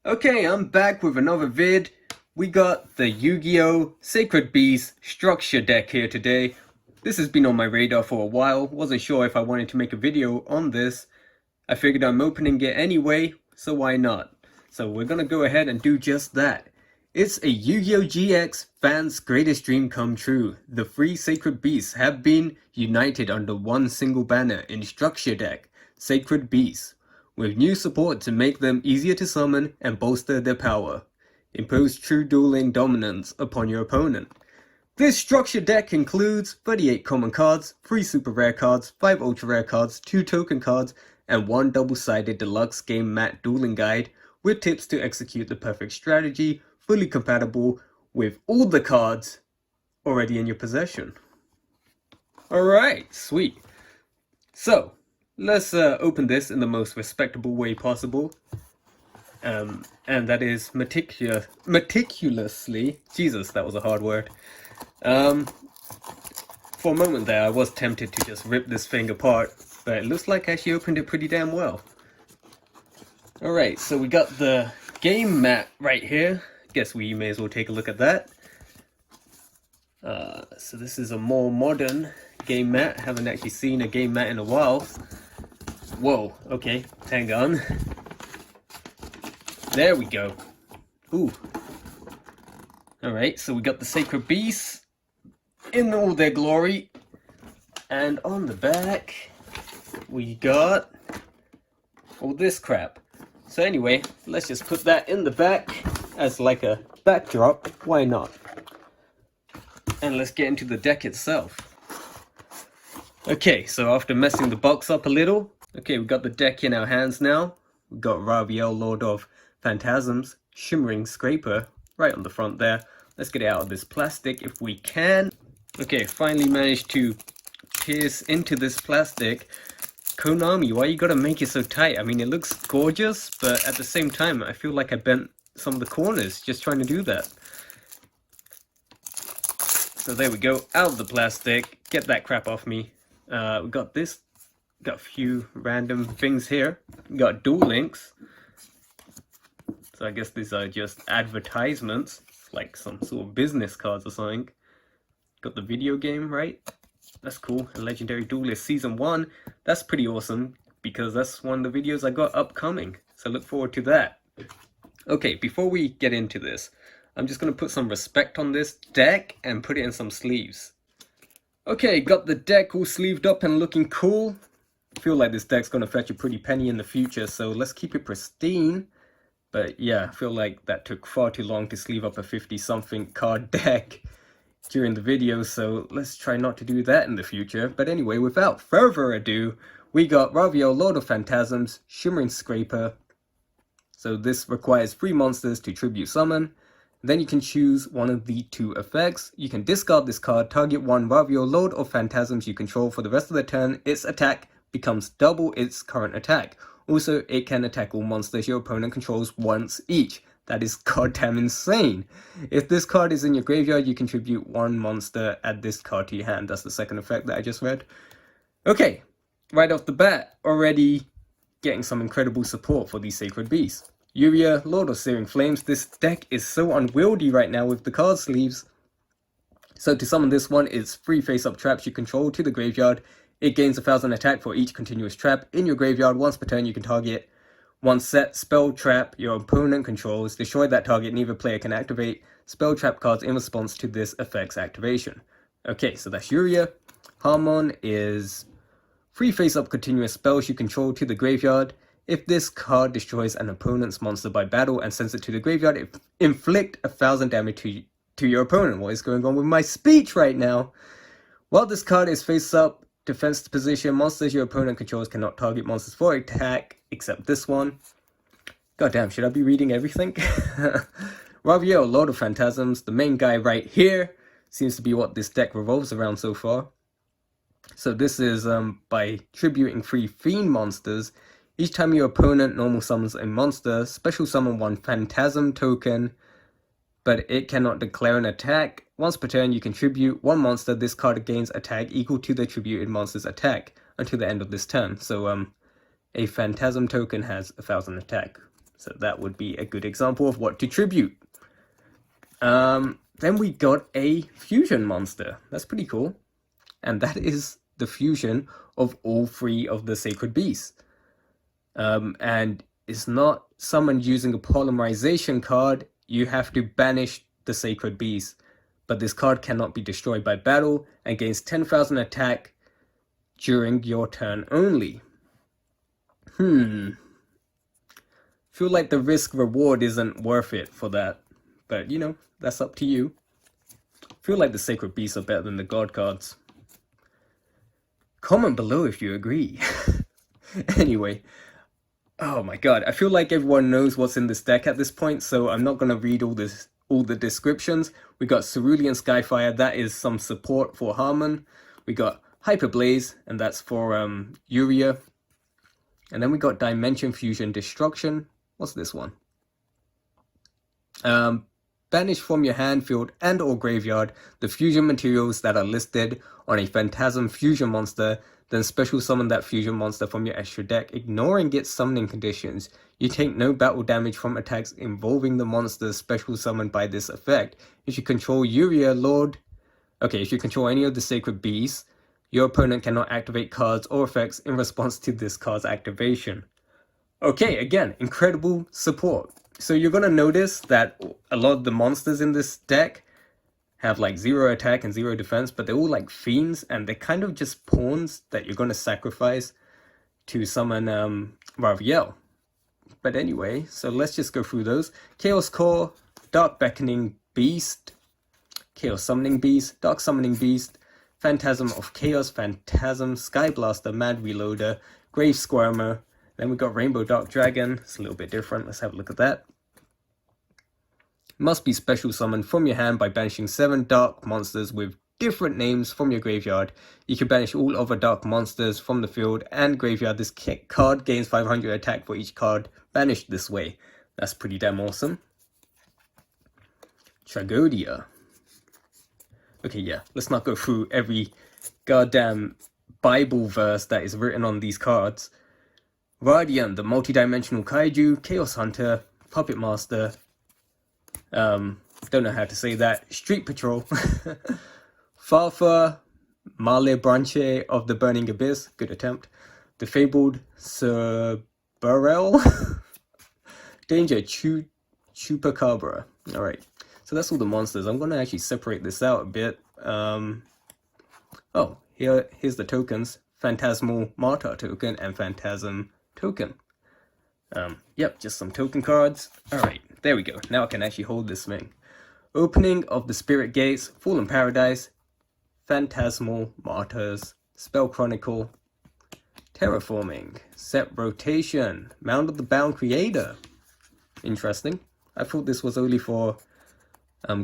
Okay, I'm back with another vid. We got the Yu-Gi-Oh! Sacred Beast structure deck here today. This has been on my radar for a while. Wasn't sure if I wanted to make a video on this. I figured I'm opening it anyway, so why not? So we're gonna go ahead and do just that. It's a Yu-Gi-Oh! GX fans' greatest dream come true. The three Sacred Beasts have been united under one single banner in structure deck, Sacred Beasts, with new support to make them easier to summon and bolster their power. Impose true dueling dominance upon your opponent. This structure deck includes 38 common cards, 3 super rare cards, 5 ultra rare cards, 2 token cards, and 1 double-sided deluxe game mat dueling guide with tips to execute the perfect strategy, fully compatible with all the cards already in your possession. Alright, sweet. So, let's open this in the most respectable way possible. And that is meticulously. Jesus, that was a hard word. For a moment there, I was tempted to just rip this thing apart, but it looks like I actually opened it pretty damn well. Alright, so we got the game mat right here. Guess we may as well take a look at that. So this is a more modern game mat. Haven't actually seen a game mat in a while. Whoa, okay, hang on. There we go. Ooh. Alright, so we got the Sacred Beasts in all their glory. And on the back, we got all this crap. So anyway, let's just put that in the back as like a backdrop. Why not? And let's get into the deck itself. Okay, so after messing the box up a little, okay, we got the deck in our hands now. We got Raviel, Lord of Phantasms, Shimmering Scraper, right on the front there. Let's get it out of this plastic if we can. Okay, finally managed to pierce into this plastic. Konami, why you gotta make it so tight? I mean, it looks gorgeous, but at the same time, I feel like I bent some of the corners just trying to do that. So there we go, out of the plastic. Get that crap off me. We got this. Got a few random things here. We got Duel Links. So I guess these are just advertisements, like some sort of business cards or something. Got the video game, right? That's cool. Legendary Duelist Season 1. That's pretty awesome, because that's one of the videos I got upcoming. So look forward to that. Okay, before we get into this, I'm just going to put some respect on this deck and put it in some sleeves. Okay, got the deck all sleeved up and looking cool. I feel like this deck's going to fetch a pretty penny in the future, so let's keep it pristine. But yeah, I feel like that took far too long to sleeve up a 50-something card deck during the video, so let's try not to do that in the future. But anyway, without further ado, we got Raviel, Lord of Phantasms, Shimmering Scraper. So this requires 3 monsters to tribute summon. Then you can choose one of the 2 effects. You can discard this card, target one Raviel, Lord of Phantasms you control for the rest of the turn. Its attack becomes double its current attack. Also, it can attack all monsters your opponent controls once each. That is goddamn insane. If this card is in your graveyard, you contribute 1 monster, add this card to your hand. That's the second effect that I just read. Okay, right off the bat, already getting some incredible support for these Sacred Beasts. Yuria, Lord of Searing Flames. This deck is so unwieldy right now with the card sleeves. So to summon this one, it's 3 face-up traps you control to the graveyard. It gains 1000 attack for each continuous trap in your graveyard. Once per turn, you can target 1 set spell trap your opponent controls. Destroy that target, neither player can activate spell trap cards in response to this effect's activation. Okay, so that's Yuria. Harmon is 3 face-up continuous spells you control to the graveyard. If this card destroys an opponent's monster by battle and sends it to the graveyard, inflict 1000 damage to your opponent. What is going on with my speech right now? While this card is face-up, defense position, monsters your opponent controls cannot target monsters for attack, except this one. Goddamn, should I be reading everything? Raviel, Lord of Phantasms, the main guy right here, seems to be what this deck revolves around so far. So this is by tributing 3 Fiend monsters. Each time your opponent normal summons a monster, special summon 1 Phantasm token, but it cannot declare an attack. Once per turn, you can tribute 1 monster. This card gains attack equal to the tributed monster's attack until the end of this turn. So a Phantasm token has 1000 attack. So that would be a good example of what to tribute. Then we got a fusion monster. That's pretty cool. And that is the fusion of all 3 of the sacred beasts. And it's not summoned using a polymerization card. You have to banish the sacred beast. But this card cannot be destroyed by battle and gains 10,000 attack during your turn only. Feel like the risk reward isn't worth it for that. But you know, that's up to you. Feel like the sacred beasts are better than the god cards. Comment below if you agree. Anyway, oh my god, I feel like everyone knows what's in this deck at this point, so I'm not gonna read all the descriptions. We got Cerulean Skyfire, that is some support for Harmon. We got Hyper Blaze, and that's for Uria. And then we got Dimension Fusion Destruction. What's this one? Banish from your hand, field, and or graveyard the fusion materials that are listed on a Phantasm fusion monster, then special summon that fusion monster from your extra deck, ignoring its summoning conditions. You take no battle damage from attacks involving the monsters special summoned by this effect. If you control Uria, Lord... Okay, if you control any of the sacred beasts, your opponent cannot activate cards or effects in response to this card's activation. Okay, again, incredible support. So you're going to notice that a lot of the monsters in this deck have like 0 attack and 0 defense, but they're all like fiends, and they're kind of just pawns that you're going to sacrifice to summon Raviel. But anyway, so let's just go through those. Chaos Core, Dark Beckoning Beast, Chaos Summoning Beast, Dark Summoning Beast, Phantasm of Chaos, Phantasm, Skyblaster, Mad Reloader, Grave Squirmer. Then we got Rainbow Dark Dragon. It's a little bit different. Let's have a look at that. Must be special summoned from your hand by banishing 7 dark monsters with different names from your graveyard. You can banish all other dark monsters from the field and graveyard. This card gains 500 attack for each card banished this way. That's pretty damn awesome. Tragodia. Okay, yeah, let's not go through every goddamn Bible verse that is written on these cards. Radiant, the multi-dimensional kaiju, Chaos Hunter, Puppet Master, don't know how to say that, Street Patrol, Farfa, Male Branche of the Burning Abyss, good attempt, the Fabled Cerberel, Danger Chupacabra. Alright, so that's all the monsters. I'm going to actually separate this out a bit. Oh, here's the tokens, Phantasmal Martyr token and Phantasm token. Yep, just some token cards. Alright, there we go. Now I can actually hold this thing. Opening of the Spirit Gates, Fallen Paradise, Phantasmal Martyrs, Spell Chronicle, Terraforming, Set Rotation, Mound of the Bound Creator. Interesting. I thought this was only for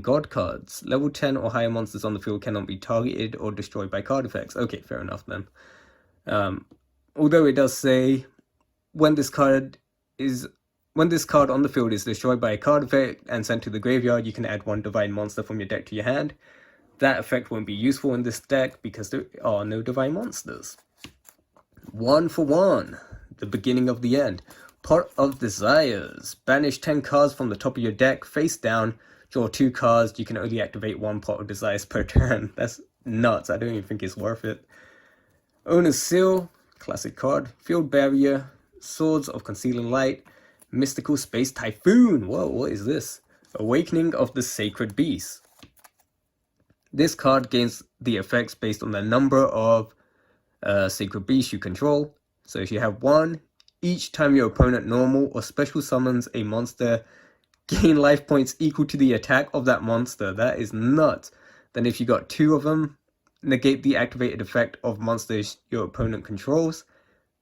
God cards. Level 10 or higher monsters on the field cannot be targeted or destroyed by card effects. Okay, fair enough then. Although it does say when this card on the field is destroyed by a card effect and sent to the graveyard, you can add 1 divine monster from your deck to your hand. That effect won't be useful in this deck because there are no divine monsters. 1 for 1, the beginning of the end. Pot of Desires. Banish 10 cards from the top of your deck face down. Draw 2 cards. You can only activate 1 Pot of Desires per turn. That's nuts. I don't even think it's worth it. Owner's Seal. Classic card. Field Barrier. Swords of Concealing Light. Mystical Space Typhoon. Whoa, what is this? Awakening of the Sacred Beast. This card gains the effects based on the number of sacred beasts you control. So if you have 1, each time your opponent normal or special summons a monster, gain life points equal to the attack of that monster. That is nuts. Then if you got 2 of them, negate the activated effect of monsters your opponent controls.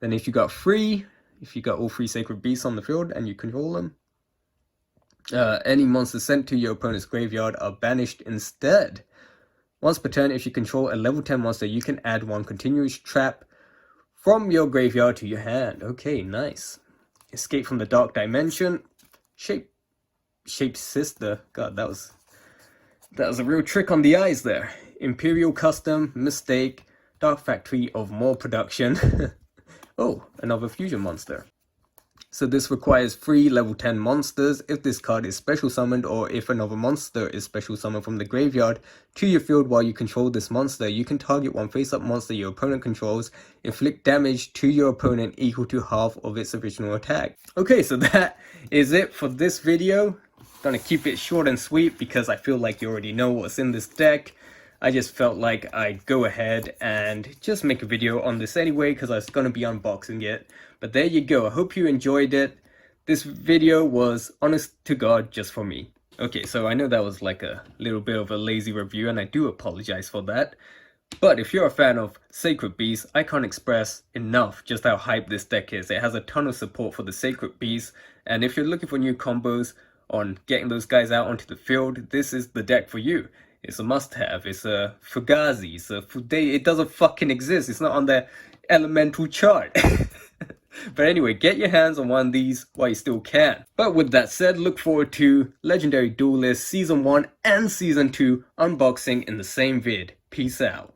Then if you got 3, if you got all 3 sacred beasts on the field and you control them, any monsters sent to your opponent's graveyard are banished instead. Once per turn, if you control a level 10 monster, you can add 1 continuous trap from your graveyard to your hand. Okay, nice. Escape from the Dark Dimension. Shape Sister. God, that was a real trick on the eyes there. Imperial Custom, Mistake, Dark Factory of More Production. Oh, another fusion monster. So this requires 3 level 10 monsters if this card is special summoned, or if another monster is special summoned from the graveyard to your field while you control this monster. You can target one face-up monster your opponent controls, inflict damage to your opponent equal to half of its original attack. Okay, so that is it for this video. Gonna keep it short and sweet because I feel like you already know what's in this deck. I just felt like I'd go ahead and just make a video on this anyway because I was going to be unboxing it. But there you go. I hope you enjoyed it. This video was honest to God just for me. Okay, so I know that was like a little bit of a lazy review and I do apologize for that. But if you're a fan of Sacred Beast, I can't express enough just how hyped this deck is. It has a ton of support for the Sacred Beast, and if you're looking for new combos on getting those guys out onto the field, this is the deck for you. It's a must-have. It's a Fugazi. It's a Fude. It doesn't fucking exist. It's not on the elemental chart. But anyway, get your hands on one of these while you still can. But with that said, look forward to Legendary Duelist Season 1 and Season 2 unboxing in the same vid. Peace out.